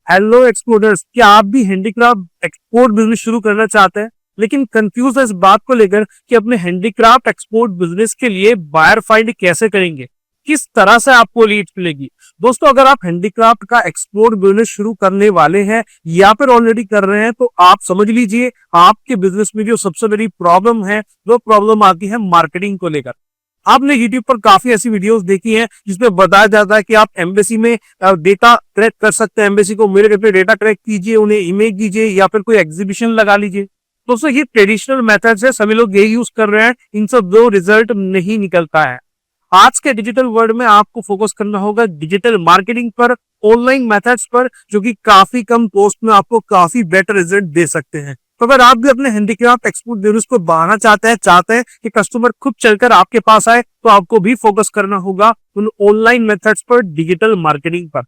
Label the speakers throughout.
Speaker 1: Hello exporters, क्या आप भी हैंडीक्राफ्ट एक्सपोर्ट बिजनेस शुरू करना चाहते हैं लेकिन कंफ्यूज है इस बात को लेकर कि अपने हैंडीक्राफ्ट एक्सपोर्ट बिजनेस के लिए बायर फाइंड कैसे करेंगे, किस तरह से आपको लीड मिलेगी। दोस्तों, अगर आप हैंडीक्राफ्ट का एक्सपोर्ट बिजनेस शुरू करने वाले हैं या फिर ऑलरेडी कर रहे हैं तो आप समझ लीजिए आपके बिजनेस में जो सबसे बड़ी प्रॉब्लम है वो प्रॉब्लम आती है मार्केटिंग को लेकर। आपने YouTube पर काफी ऐसी वीडियोस देखी हैं जिसमें बताया जाता है कि आप एम्बेसी में डेटा ट्रैक कर सकते हैं। एम्बेसी को मेरे पे डेटा ट्रैक कीजिए, उन्हें इमेज दीजिए या फिर कोई एग्जीबिशन लगा लीजिए। दोस्तों, ये ट्रेडिशनल मेथड्स है, सभी लोग यही यूज कर रहे हैं, इन सब दो रिजल्ट नहीं निकलता है। आज के डिजिटल वर्ल्ड में आपको फोकस करना होगा डिजिटल मार्केटिंग पर, ऑनलाइन मेथड्स पर, जो कि काफी कम कॉस्ट में आपको काफी बेटर रिजल्ट दे सकते हैं। तो अगर आप भी अपने हैंडीक्राफ्ट एक्सपोर्ट बिजनेस को बढ़ाना चाहते हैं कि कस्टमर खुद चलकर आपके पास आए, तो आपको भी फोकस करना होगा उन ऑनलाइन मेथड्स पर, डिजिटल मार्केटिंग पर।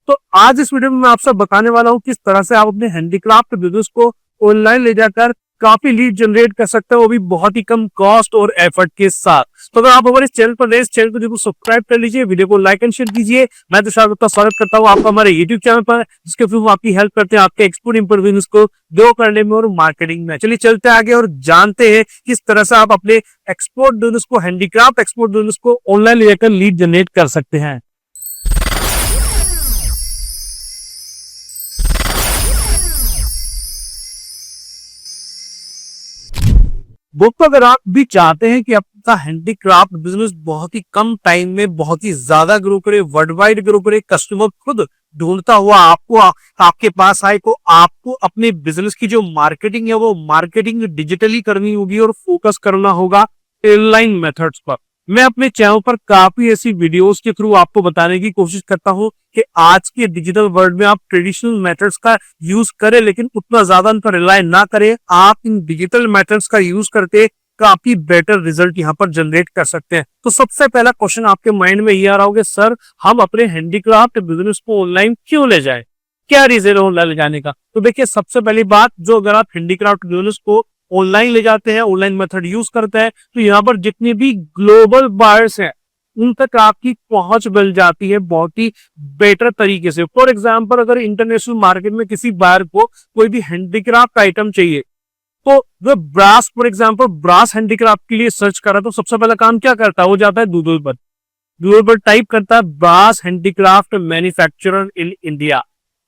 Speaker 1: तो आज इस वीडियो में मैं आपसे बताने वाला हूं किस तरह से आप अपने हैंडीक्राफ्ट बिजनेस को ऑनलाइन ले जाकर काफी लीड जनरेट कर सकते हैं, वो भी बहुत ही कम कॉस्ट और एफर्ट के साथ। तो अगर आप हमारे चैनल पर नए, इस चैनल को जरूर सब्सक्राइब कर लीजिए, वीडियो को लाइक एंड शेयर कीजिए। मैं तुषार गुप्ता स्वागत करता हूँ आपका हमारे यूट्यूब चैनल पर, जिसके थ्रू आपकी हेल्प करते हैं आपके एक्सपोर्ट इंपोर्ट बिजनेस को ग्रो करने में और मार्केटिंग में। चलिए चलते आगे और जानते हैं किस तरह से आप अपने एक्सपोर्ट बिजनेस को, हैंडीक्राफ्ट एक्सपोर्ट बिजनेस को ऑनलाइन ले जाकर लीड जनरेट कर सकते हैं। दोस्तों, अगर आप भी चाहते हैं कि आपका हैंडीक्राफ्ट बिजनेस बहुत ही कम टाइम में बहुत ही ज्यादा ग्रो करे, वर्ल्ड वाइड ग्रो करे, कस्टमर खुद ढूंढता हुआ आपको आपके पास आए, तो आपको अपने बिजनेस की जो मार्केटिंग है वो मार्केटिंग डिजिटली करनी होगी और फोकस करना होगा ऑनलाइन मेथड्स पर। मैं अपने चैनल पर काफी ऐसी वीडियोस के थ्रू आपको बताने की कोशिश करता हूं कि आज के डिजिटल वर्ल्ड में आप ट्रेडिशनल मेथड्स का यूज करें, लेकिन उतना ज्यादा उन पर रिलाय ना करें। आप इन डिजिटल मेथड्स का यूज करके काफी बेटर रिजल्ट यहाँ पर जनरेट कर सकते हैं। तो सबसे पहला क्वेश्चन आपके माइंड में ये आ रहा होगा, सर हम अपने हैंडीक्राफ्ट बिजनेस को ऑनलाइन क्यों ले जाए, क्या रीजन है ऑनलाइन ले जाने का। तो देखिए, सबसे पहली बात, जो अगर आप हैंडीक्राफ्ट बिजनेस को ऑनलाइन ले जाते हैं, ऑनलाइन मेथड यूज करते हैं, तो यहाँ पर जितने भी ग्लोबल बायर्स हैं उन तक आपकी पहुंच मिल जाती है बहुत ही बेटर तरीके से। फॉर एग्जांपल, अगर इंटरनेशनल मार्केट में किसी बायर को कोई भी हैंडीक्राफ्ट आइटम चाहिए, तो वो brass, for example brass handicraft के लिए सर्च कर रहा है, तो सबसे पहला काम क्या करता है, वो जाता है गूगल पर टाइप करता है brass handicraft manufacturer in India.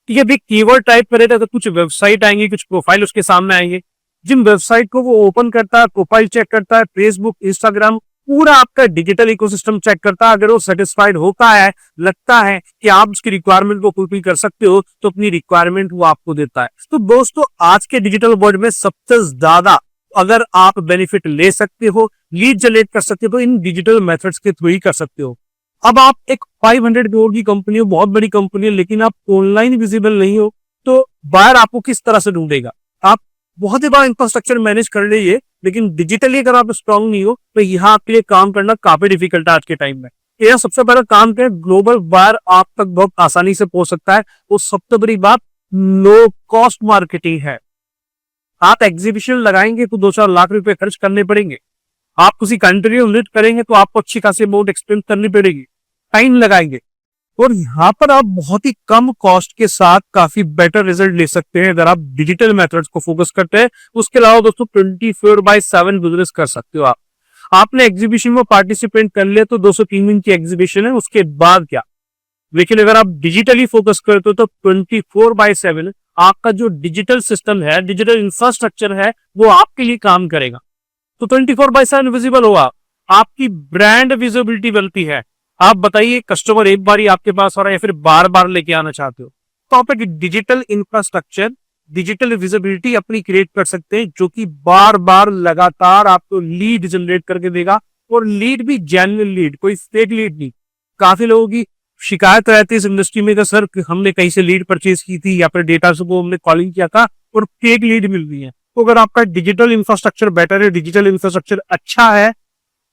Speaker 1: ठीक है, कीवर्ड टाइप करेगा तो कुछ वेबसाइट आएंगे, कुछ प्रोफाइल उसके सामने आएंगे। जिन वेबसाइट को वो ओपन करता है, प्रोफाइल चेक करता है, फेसबुक, इंस्टाग्राम, पूरा आपका डिजिटल इकोसिस्टम चेक करता है। अगर वो सेटिस्फाइड होता है, लगता है कि आप उसकी रिक्वायरमेंट को फुलफिल कर सकते हो, तो अपनी रिक्वायरमेंट वो आपको देता है। तो दोस्तों, आज के डिजिटल वर्ल्ड में सबसे ज्यादा अगर आप बेनिफिट ले सकते हो, लीड जनरेट कर सकते हो, तो इन डिजिटल मेथड्स के थ्रू ही कर सकते हो। अब आप एक 500 करोड़ की कंपनी हो, बहुत बड़ी कंपनी है, लेकिन आप ऑनलाइन विजिबल नहीं हो, तो बायर आपको किस तरह से ढूंढेगा। आप बहुत ही बड़ा इंफ्रास्ट्रक्चर मैनेज कर लीजिए, लेकिन डिजिटली अगर आप स्ट्रांग नहीं हो, तो यहाँ आपके लिए काम करना काफी डिफिकल्ट है आज के टाइम में। यह सबसे पहला काम क्या है, ग्लोबल बायर आप तक बहुत आसानी से पहुंच सकता है। वो सबसे बड़ी बात लो कॉस्ट मार्केटिंग है। आप एग्जीबिशन लगाएंगे तो 2-4 लाख रुपए खर्च करने पड़ेंगे। आप किसी कंट्री में विजिट करेंगे तो आपको अच्छी खासी अमाउंट एक्सपेंस करनी पड़ेगी, टाइम लगाएंगे, और यहाँ पर आप बहुत ही कम कॉस्ट के साथ काफी बेटर रिजल्ट ले सकते हैं अगर आप डिजिटल मेथड्स को फोकस करते हैं। उसके अलावा दोस्तों 24/7 बिजनेस कर सकते हो। आपने एग्जीबिशन में पार्टिसिपेट कर लिया तो 203 दिन की एग्जीबिशन है, उसके बाद क्या। लेकिन अगर आप डिजिटली फोकस करते हो तो 24/7 आपका जो डिजिटल सिस्टम है, डिजिटल इंफ्रास्ट्रक्चर है, वो आपके लिए काम करेगा। तो 24/7 विजिबल होगा, आपकी ब्रांड विजिबिलिटी बनती है। आप बताइए, कस्टमर एक बार ही आपके पास आ रहा है या फिर बार बार लेके आना चाहते हो, तो आप एक डिजिटल इंफ्रास्ट्रक्चर, डिजिटल विजिबिलिटी अपनी क्रिएट कर सकते हैं, जो कि बार बार लगातार आपको लीड जनरेट करके देगा, और लीड भी जेन्युइन लीड, कोई फेक लीड नहीं। काफी लोगों की शिकायत रहती है इस इंडस्ट्री में कि सर हमने कहीं से लीड परचेज की थी या फिर डेटा से को हमने कॉलिंग किया था और फेक लीड मिल रही है। तो अगर आपका डिजिटल इंफ्रास्ट्रक्चर बेटर है, डिजिटल इंफ्रास्ट्रक्चर अच्छा है,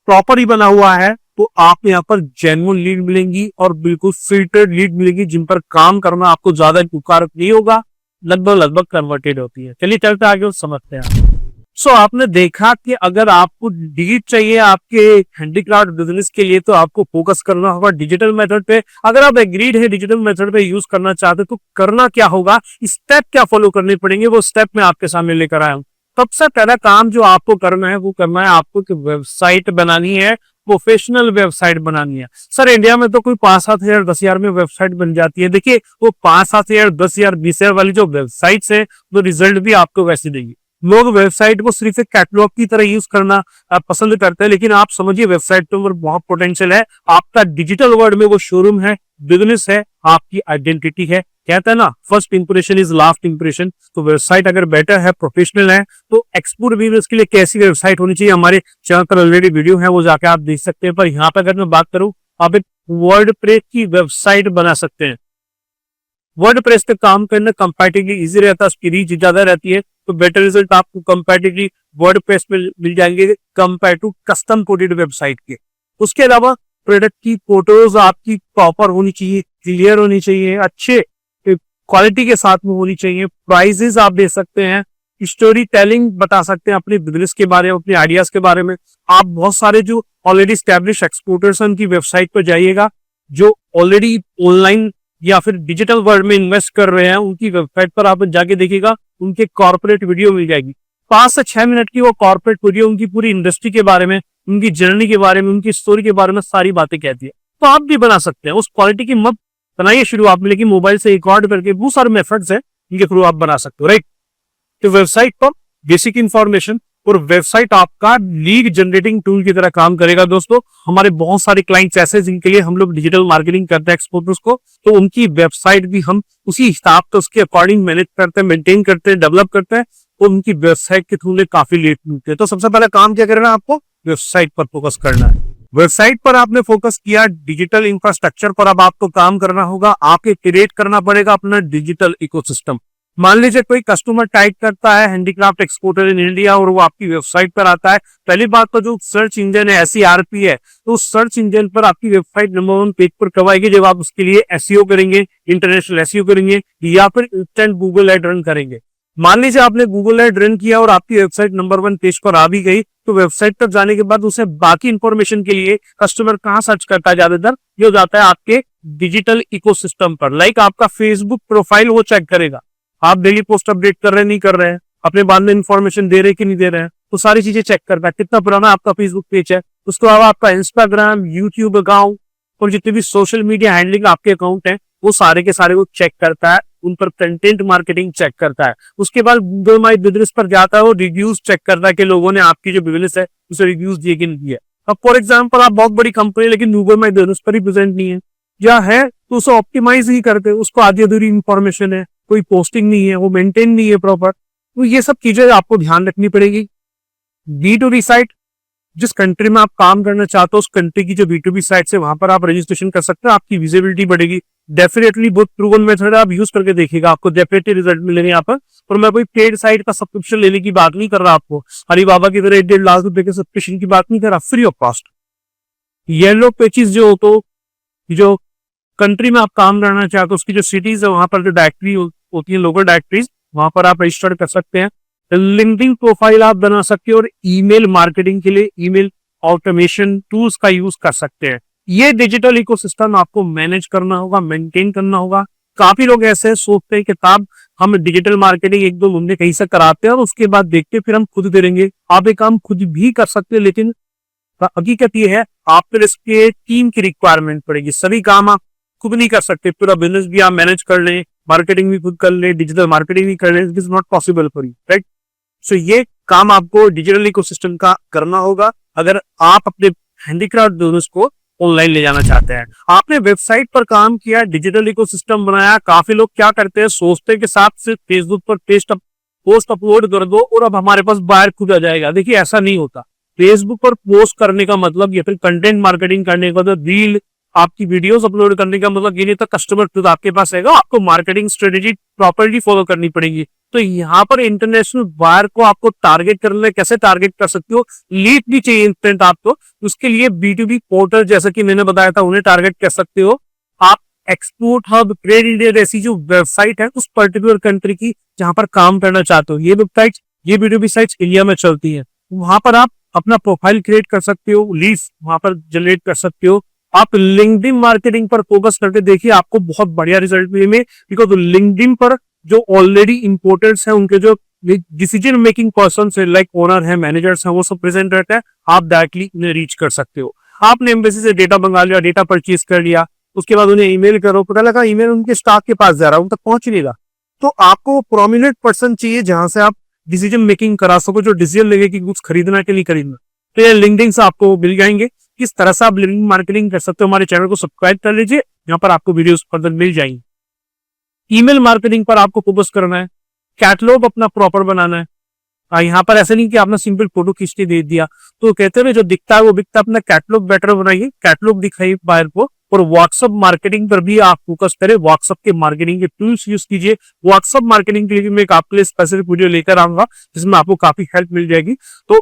Speaker 1: प्रॉपर ही बना हुआ है, तो आप यहाँ पर जेन्युइन लीड मिलेंगी और बिल्कुल फिल्टर्ड लीड मिलेगी, जिन पर काम करना आपको ज्यादा मुकारक नहीं होगा, लगभग कन्वर्टेड होती है। चलिए चलते आगे और समझते हैं। सो आपने देखा कि अगर आपको लीड चाहिए आपके हैंडीक्राफ्ट बिजनेस के लिए तो आपको फोकस करना होगा डिजिटल मेथड पे। अगर आप एग्रीड है डिजिटल मेथड पे यूज करना चाहते तो करना क्या होगा, स्टेप क्या फॉलो करने पड़ेंगे, वो स्टेप मैं आपके सामने लेकर आया हूँ। सबसे पहला काम जो आपको करना है वो करना है आपको कि वेबसाइट बनानी है, प्रोफेशनल वेबसाइट बनानी है। सर इंडिया में तो कोई 5-7 हजार 10 हजार में वेबसाइट बन जाती है। देखिए वो 5-7 हजार 10 हजार 20 हजार वाली जो वेबसाइट्स है वो रिजल्ट भी आपको वैसे देगी। लोग वेबसाइट को सिर्फ एक कैटलॉग की तरह यूज करना पसंद करते हैं, लेकिन आप समझिए वेबसाइट के ऊपर बहुत पोटेंशियल है। आपका डिजिटल वर्ल्ड में वो शोरूम है, बिजनेस है, आपकी आइडेंटिटी है। कहते हैं ना first impression is last impression. तो वेबसाइट अगर बेटर है, प्रोफेशनल है, तो एक्सपोर्ट बिजनेस के लिए कैसी वेबसाइट होनी चाहिए हमारे चैनल पर ऑलरेडी वीडियो है, वो जाके आप देख सकते हैं। पर यहाँ पे अगर मैं बात करूं, आप एक वर्डप्रेस की वेबसाइट बना सकते हैं। वर्डप्रेस पे काम करना कंपैरेटिवली इजी रहता है, उसकी रीच ज्यादा रहती है, तो बेटर रिजल्ट आपको कंपैरेटिवली वर्डप्रेस पे मिल जाएंगे compare to custom coded website के। उसके अलावा प्रोडक्ट की फोटोज आपकी प्रॉपर होनी चाहिए, क्लियर होनी चाहिए, अच्छे क्वालिटी के साथ में होनी चाहिए। प्राइजेस आप दे सकते हैं, स्टोरी टेलिंग बता सकते हैं अपने बिजनेस के बारे में, अपने आइडियाज के बारे में। आप बहुत सारे जो ऑलरेडी स्टैब्लिश एक्सपोर्टर्स उनकी वेबसाइट पर जाइएगा, जो ऑलरेडी ऑनलाइन या फिर डिजिटल वर्ल्ड में इन्वेस्ट कर रहे हैं, उनकी वेबसाइट पर आप जाके देखिएगा, उनके कॉर्पोरेट वीडियो मिल जाएगी। 5 से 6 मिनट की वो कॉर्पोरेट वीडियो उनकी पूरी इंडस्ट्री के बारे में, उनकी जर्नी के बारे में, उनकी स्टोरी के बारे में सारी बातें कहती है। तो आप भी बना सकते हैं। उस क्वालिटी की मत बनाइए शुरुआत में, लेकिन मोबाइल से रिकॉर्ड करके बहुत सारे मेथड्स हैं जिनके थ्रू आप बना सकते हो, राइट। तो वेबसाइट पर बेसिक इंफॉर्मेशन, और वेबसाइट आपका लीड जनरेटिंग टूल की तरह काम करेगा। दोस्तों हमारे बहुत सारे क्लाइंट्स ऐसे हैं जिनके लिए हम लोग डिजिटल मार्केटिंग करते हैं एक्सपोर्टर्स को, तो उनकी वेबसाइट भी हम उसी हिसाब से उसके अकॉर्डिंग मैनेज करते हैं, मेंटेन करते हैं, डेवलप करते हैं, और उनकी वेबसाइट के थ्रू काफी लेट मिलते हैं। तो सबसे पहले काम क्या करना है, आपको वेबसाइट पर फोकस करना है। वेबसाइट पर आपने फोकस किया, डिजिटल इंफ्रास्ट्रक्चर पर अब आपको काम करना होगा। आपके क्रिएट करना पड़ेगा अपना डिजिटल इकोसिस्टम। मान लीजिए कोई कस्टमर टाइप करता है हैंडीक्राफ्ट एक्सपोर्टर इन इंडिया और वो आपकी वेबसाइट पर आता है। पहली बात तो जो सर्च इंजन है SERP है, तो उस सर्च इंजन पर आपकी वेबसाइट नंबर 1 पेज पर कब आएगी, जब आप उसके लिए SEO करेंगे, इंटरनेशनल SEO करेंगे, या फिर इंस्टेंट गूगल एड रन करेंगे। मान लीजिए आपने गूगल एड रन किया और आपकी वेबसाइट नंबर 1 पेज पर आ भी गई, तो वेबसाइट पर जाने के बाद उसे बाकी इंफॉर्मेशन के लिए कस्टमर कहाँ सर्च करता है ज्यादातर, ये हो जाता है आपके डिजिटल इकोसिस्टम पर। लाइक आपका फेसबुक प्रोफाइल वो चेक करेगा, आप डेली पोस्ट अपडेट कर रहे हैं नहीं कर रहे हैं, अपने बारे में इंफॉर्मेशन दे रहे कि नहीं दे रहे हैं, तो सारी चीजें चेक करता है। कितना पुराना आपका फेसबुक पेज है, उसके अलावा आपका इंस्टाग्राम, यूट्यूब अकाउंट और जितने भी सोशल मीडिया हैंडलिंग आपके अकाउंट हैं, वो सारे के सारे वो चेक करता है, उन पर कंटेंट मार्केटिंग चेक करता है। उसके बाद गूगल माई बिजनेस पर जाता है, वो रिव्यूज चेक करता है कि लोगों ने आपकी जो बिजनेस है उसे रिव्यूज दिए कि नहीं दिए। अब फॉर एग्जाम्पल आप बहुत बड़ी कंपनी लेकिन गूगल माई बिजनेस पर ही प्रेजेंट नहीं है, या है तो उसे ऑप्टिमाइज ही करते, उसको आधी अधूरी इंफॉर्मेशन है, कोई पोस्टिंग नहीं है, वो मेंटेन नहीं है प्रॉपर। तो ये सब चीजें आपको ध्यान रखनी पड़ेगी। B2B साइट, जिस कंट्री में आप काम करना चाहते हो उस कंट्री की जो B2B साइट है वहां पर आप रजिस्ट्रेशन कर सकते हैं, आपकी विजिबिलिटी बढ़ेगी। डेफिनेटली बहुत प्रूवन मेथड है, आप यूज करके देखिएगा, आपको डेफिनेटली रिजल्ट मिलेंगे यहाँ पर। और मैं कोई पेड साइट का सब्सक्रिप्शन लेने की बात नहीं कर रहा, आपको अलीबाबा की तरह 1.5 लाख रुपए के सब्सक्रिप्शन की बात नहीं कर रहा, free of cost. Yellow pages जो हो, तो जो कंट्री में आप काम करना चाहते हो उसकी जो सिटीज है वहां पर जो डायरेक्टरी होती है, लोकल डायरेक्टरीज, वहां पर आप रजिस्टर कर सकते हैं। लिंक्डइन प्रोफाइल आप बना सकते हो, और ईमेल मार्केटिंग के लिए ईमेल ऑटोमेशन टूल्स का यूज कर सकते हैं। ये डिजिटल इकोसिस्टम आपको मैनेज करना होगा, मेंटेन करना होगा। काफी लोग ऐसे सोचते हैं कि साहब हम डिजिटल मार्केटिंग 1-2 महीने कहीं से कराते हैं और उसके बाद देखते फिर हम खुद करेंगे। आप ये काम खुद भी कर सकते हैं, लेकिन हकीकत ये है आप फिर इसके टीम की रिक्वायरमेंट पड़ेगी। सभी काम आप खुद नहीं कर सकते, पूरा बिजनेस भी आप मैनेज कर लें, मार्केटिंग भी खुद कर लें, डिजिटल मार्केटिंग भी कर लें, it is not possible for you, right. So ये काम आपको डिजिटल इकोसिस्टम का करना होगा अगर आप अपने हैंडीक्राफ्ट बिजनेस को ऑनलाइन ले जाना चाहते हैं। आपने वेबसाइट पर काम किया, डिजिटल इकोसिस्टम बनाया। काफी लोग क्या करते हैं, सोचते हैं कि साथ से फेसबुक पर पोस्ट अपलोड कर दो और अब हमारे पास बायर खुद आ जाएगा। देखिए ऐसा नहीं होता। फेसबुक पर पोस्ट करने का मतलब या फिर कंटेंट मार्केटिंग करने का मतलब रील, आपकी वीडियोस अपलोड करने का मतलब ये नहीं था कस्टमर खुद आपके पास आएगा, आपको मार्केटिंग स्ट्रेटेजी प्रॉपर्ली फॉलो करनी पड़ेगी। तो यहाँ पर इंटरनेशनल बायर को आपको टारगेट करना है। कैसे टारगेट कर सकते हो, लीड भी चाहिए इंस्टेंट आपको, उसके लिए B2B पोर्टल जैसा कि मैंने बताया था उन्हें टारगेट कर सकते हो आप। एक्सपोर्ट हब, ट्रेड इंडिया जैसी जो वेबसाइट है उस पर्टिकुलर कंट्री की जहां पर काम करना चाहते हो, ये वेबसाइट ये B2B साइट्स इंडिया में चलती है। वहां पर आप अपना प्रोफाइल क्रिएट कर सकते हो, लीड्स वहां पर जनरेट कर सकते हो। आप लिंक्डइन मार्केटिंग पर फोकस करके देखिए, आपको बहुत बढ़िया रिजल्ट मिलेंगे। बिकॉज लिंक्डइन पर जो ऑलरेडी इंपोर्टर्स हैं, उनके जो डिसीजन मेकिंग पर्सन है, लाइक ओनर है, मैनेजर्स हैं, वो सब प्रेजेंट रहता है। आप डायरेक्टली उन्हें रीच कर सकते हो। आपने एम्बेसी से डेटा मंगा लिया, डेटा परचेज कर लिया, उसके बाद उन्हें ईमेल करो, पता लगा ईमेल उनके स्टाफ के पास जा रहा है, उन तक पहुंच नहीं रहा। तो आपको प्रोमिनेंट पर्सन चाहिए जहां से आप डिसीजन मेकिंग करा सको, जो डिसीजन लेगे कि कुछ खरीदना है कि नहीं खरीदना। तो ये लिंक्डइन से आपको मिल जाएंगे। किस तरह से आप लिंक्डइन मार्केटिंग कर सकते हो, हमारे चैनल को सब्सक्राइब कर लीजिए, यहाँ पर आपको वीडियोस फर्दर मिल जाएंगी। ईमेल मार्केटिंग पर आपको फोकस करना है, कैटलॉग अपना प्रॉपर बनाना है। यहाँ पर ऐसा नहीं कि आपने सिंपल फोटो खींच के दे दिया, तो कहते हैं जो दिखता है वो बिकता है। अपना कैटलॉग बेटर बनाइए, कैटलॉग दिखाइए बाहर को। और व्हाट्सएप मार्केटिंग पर भी आप फोकस करें, व्हाट्सएप के मार्केटिंग के टूल्स यूज कीजिए। व्हाट्सएप मार्केटिंग के लिए मैं एक आपके लिए स्पेसिफिक वीडियो लेकर आऊंगा, जिसमें आपको काफी हेल्प मिल जाएगी। तो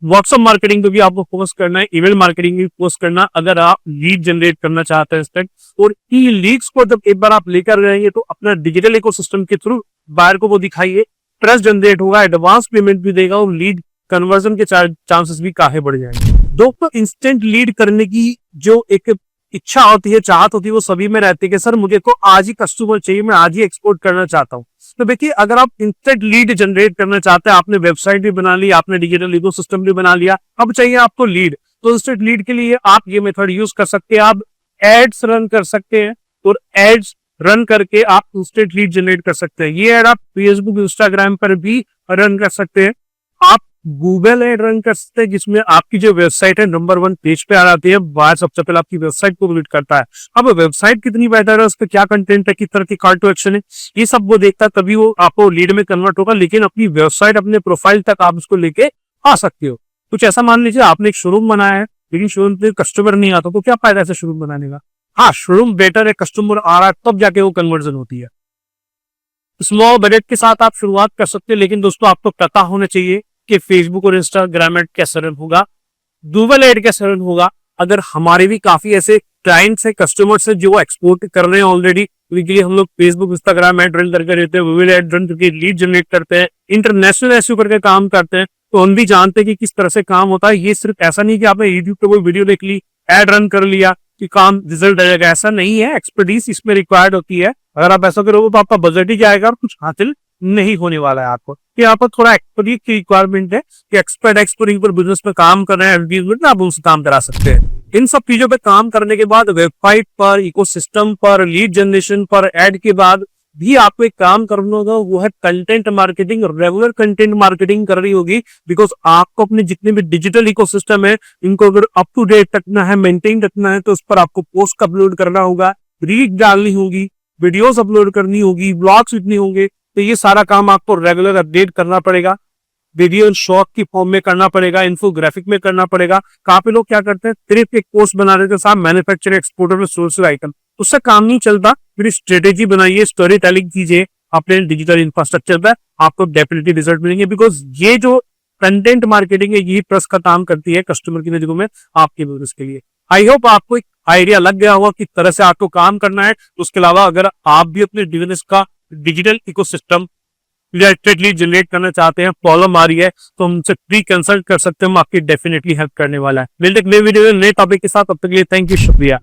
Speaker 1: व्हाट्सएप मार्केटिंग पे भी आपको फोकस करना है, ईमेल मार्केटिंग भी फोकस करना, अगर आप लीड जनरेट करना चाहते हैं इंस्टेंट। और ई लीड्स को जब एक बार आप लेकर रहेंगे तो अपना डिजिटल इकोसिस्टम के थ्रू बायर को वो दिखाइए, ट्रस्ट जनरेट होगा, एडवांस पेमेंट भी देगा और लीड कन्वर्जन के चांसेस भी काफी बढ़ जाएंगे। दोस्तों, इंस्टेंट लीड करने की जो एक इच्छा होती है, चाहत होती है, वो सभी में रहती है कि सर मुझे तो आज ही कस्टमर चाहिए, मैं आज ही एक्सपोर्ट करना चाहता हूँ। तो देखिए, अगर आप इंस्टेंट लीड जनरेट करना चाहते हैं, आपने वेबसाइट भी बना ली, आपने डिजिटल इकोसिस्टम भी बना लिया, अब चाहिए आपको लीड। तो इंस्टेंट लीड के लिए आप ये मेथड यूज कर सकते हैं। आप एड्स रन कर सकते हैं और एड्स रन करके आप इंस्टेंट लीड जनरेट कर सकते हैं। ये एड आप फेसबुक, इंस्टाग्राम पर भी रन कर सकते हैं। आप गूगल एड रन कर सकते हैं, जिसमें आपकी जो वेबसाइट है नंबर 1 पेज पे आ जाती है। बाहर सबसे पहले आपकी वेबसाइट को विजिट करता है। अब वेबसाइट कितनी बेहतर है, उस पर क्या कंटेंट है, किस तरह की कॉल टू एक्शन है, ये सब वो देखता है, तभी वो आपको लीड में कन्वर्ट होगा। लेकिन अपनी वेबसाइट, अपने प्रोफाइल तक आप उसको लेके आ सकते हो। कुछ ऐसा मान लीजिए आपने एक शोरूम बनाया है, लेकिन शोरूम पे कस्टमर नहीं आता, तो क्या फायदा ऐसे शोरूम बनाने का। हाँ, शोरूम बेटर है, कस्टमर आ रहा है, तब जाके वो कन्वर्जन होती है। स्मॉल बजट के साथ आप शुरुआत कर सकते हैं, लेकिन दोस्तों आपको पता होना चाहिए कि फेसबुक और इंस्टाग्राम एड कैसे रन होगा, गूगल एड कैसे रन होगा। अगर हमारे भी काफी ऐसे क्लाइंट्स है, कस्टमर्स है जो एक्सपोर्ट कर रहे हैं ऑलरेडी, वीकली हम लोग फेसबुक, इंस्टाग्राम एड रन करके रहते हैं, गूगल एड रन करके लीड जनरेट करते हैं, इंटरनेशनल एसईओ करके काम करते हैं। तो हम भी जानते हैं कि किस तरह से काम होता है। ये सिर्फ ऐसा नहीं कि आपने यूट्यूब पे कोई वीडियो देख ली, एड रन कर लिया कि काम रिजल्ट आ जाएगा, ऐसा नहीं है। एक्सपर्टीज इसमें रिक्वायर्ड होती है। अगर आप ऐसा करोगे तो आपका बजट ही जाएगा और कुछ हासिल नहीं होने वाला है आपको। यहाँ पर थोड़ा एक्सपर्टीज की रिक्वायरमेंट है कि एक्सपर्टीज पर बिजनेस में काम कर रहे हैं, एडवर्टाइजमेंट आप उनसे काम करा सकते हैं। इन सब चीजों पे काम करने के बाद वेबसाइट पर, इकोसिस्टम पर, लीड जनरेशन पर, एड के बाद भी आपको एक काम करना होगा, वो है content marketing. Regular content marketing कर रही होगी, बिकॉज आपको अपने जितने भी डिजिटल इकोसिस्टम है, इनको अगर अप टू डेट रखना है, मेंटेन रखना है, तो उस पर आपको पोस्ट अपलोड करना होगा, रील डालनी होगी, वीडियोस अपलोड करनी होगी, ब्लॉग्स लिखने होंगे। तो ये सारा काम आपको रेगुलर अपडेट करना पड़ेगा। वीडियो शॉर्ट की फॉर्म में करना पड़ेगा, इन्फोग्राफिक में करना पड़ेगा। काफी लोग क्या करते हैं, सिर्फ एक पोस्ट बना देते हैं, साहब मैन्युफैक्चर, एक्सपोर्टर में सोर्सेज आइटम, उससे काम नहीं चलता। फिर स्ट्रेटेजी बनाइए, स्टोरी टेलिंग कीजिए अपने डिजिटल इंफ्रास्ट्रक्चर पर, आपको डेफिनेटली रिजल्ट मिलेंगे। बिकॉज ये जो कंटेंट मार्केटिंग है, यही ट्रस्ट का काम करती है कस्टमर की नजरों में आपके बिजनेस के लिए। आई होप आपको एक आइडिया लग गया होगा किस तरह से आपको काम करना है। उसके अलावा अगर आप भी अपने बिजनेस का डिजिटल इकोसिस्टम रिलेटेडली जनरेट करना चाहते हैं, प्रॉब्लम आ रही है, तो हमसे प्री कंसल्ट कर सकते हैं, हम आपकी डेफिनेटली हेल्प करने वाला है। मिलते हैं नए वीडियो में नए टॉपिक के साथ, तब तक के लिए थैंक यू, शुक्रिया।